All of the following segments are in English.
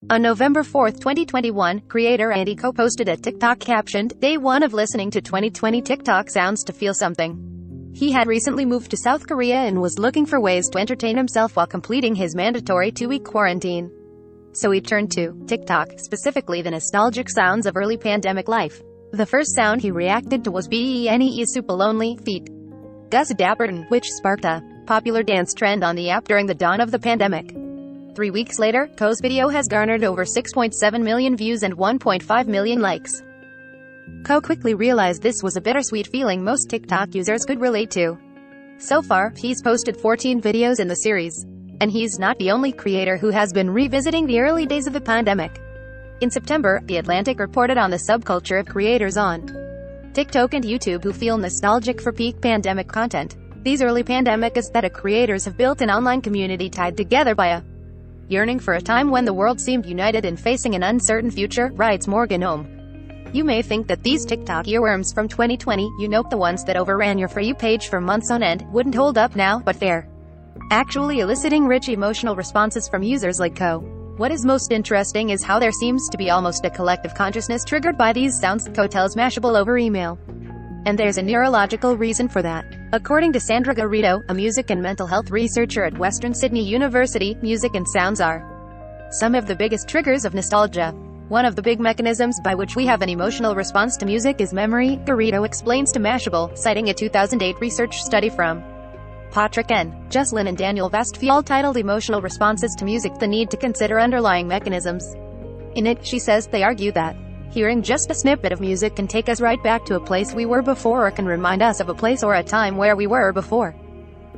On November 4, 2021, creator Andy Co posted a TikTok captioned, "Day 1 of listening to 2020 TikTok sounds to feel something." He had recently moved to South Korea and was looking for ways to entertain himself while completing his mandatory 2-week quarantine. So he turned to TikTok, specifically the nostalgic sounds of early pandemic life. The first sound he reacted to was "Bene Super Lonely Feet" Gus Dapperton, which sparked a popular dance trend on the app during the dawn of the pandemic. 3 weeks later, Co's video has garnered over 6.7 million views and 1.5 million likes. Co quickly realized this was a bittersweet feeling most TikTok users could relate to. So far, he's posted 14 videos in the series. And he's not the only creator who has been revisiting the early days of the pandemic. In September, The Atlantic reported on the subculture of creators on TikTok and YouTube who feel nostalgic for peak pandemic content. These early pandemic aesthetic creators have built an online community tied together by a yearning for a time when the world seemed united in facing an uncertain future, writes Morgan Ohm. You may think that these TikTok earworms from 2020, the ones that overran your For You page for months on end, wouldn't hold up now, but they're actually eliciting rich emotional responses from users like Co. What is most interesting is how there seems to be almost a collective consciousness triggered by these sounds, Co tells Mashable over email. And there's a neurological reason for that. According to Sandra Garrido, a music and mental health researcher at Western Sydney University, music and sounds are some of the biggest triggers of nostalgia. One of the big mechanisms by which we have an emotional response to music is memory, Garrido explains to Mashable, citing a 2008 research study from Patrick N. Joslin and Daniel Vastfield titled Emotional Responses to Music: The Need to Consider Underlying Mechanisms. In it, she says, they argue that hearing just a snippet of music can take us right back to a place we were before, or can remind us of a place or a time where we were before.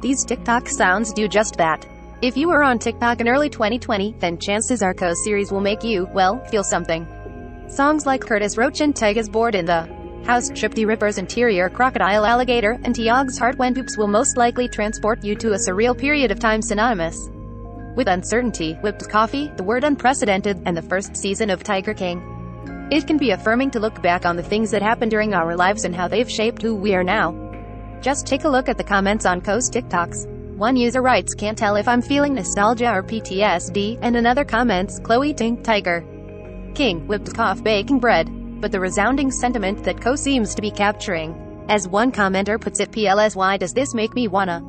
These TikTok sounds do just that. If you were on TikTok in early 2020, then chances are Co's series will make you, well, feel something. Songs like Curtis Roach and Tyga's Bored in the House, Trip the Ripper's Interior Crocodile Alligator, and Tiag's Heart When Poops will most likely transport you to a surreal period of time synonymous with uncertainty, whipped coffee, the word unprecedented, and the first season of Tiger King. It can be affirming to look back on the things that happened during our lives and how they've shaped who we are now. Just take a look at the comments on Co's TikToks. One user writes, "Can't tell if I'm feeling nostalgia or PTSD," and another comments, "Chloe Tink, Tiger King, whipped cough, baking bread." But the resounding sentiment that Co seems to be capturing. As one commenter puts it, "PLS, why does this make me wanna?"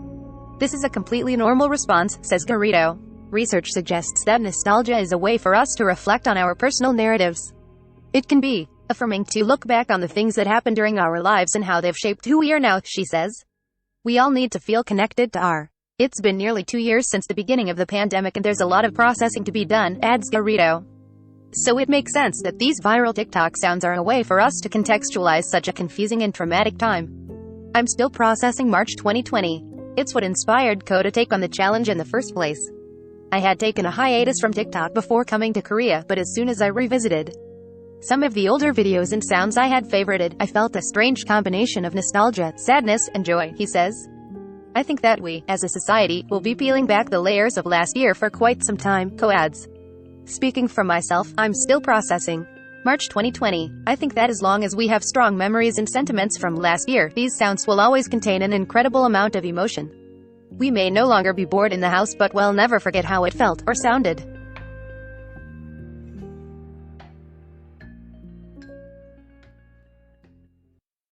This is a completely normal response, says Garrido. Research suggests that nostalgia is a way for us to reflect on our personal narratives. It can be affirming to look back on the things that happened during our lives and how they've shaped who we are now, she says. We all need to feel connected to our. It's been nearly 2 years since the beginning of the pandemic and there's a lot of processing to be done, adds Garrido. So it makes sense that these viral TikTok sounds are a way for us to contextualize such a confusing and traumatic time. I'm still processing March 2020. It's what inspired Co to take on the challenge in the first place. I had taken a hiatus from TikTok before coming to Korea, but as soon as I revisited some of the older videos and sounds I had favorited, I felt a strange combination of nostalgia, sadness, and joy, he says. I think that we, as a society, will be peeling back the layers of last year for quite some time, Co adds. Speaking for myself, I'm still processing March 2020. I think that as long as we have strong memories and sentiments from last year, these sounds will always contain an incredible amount of emotion. We may no longer be bored in the house, but we'll never forget how it felt, or sounded.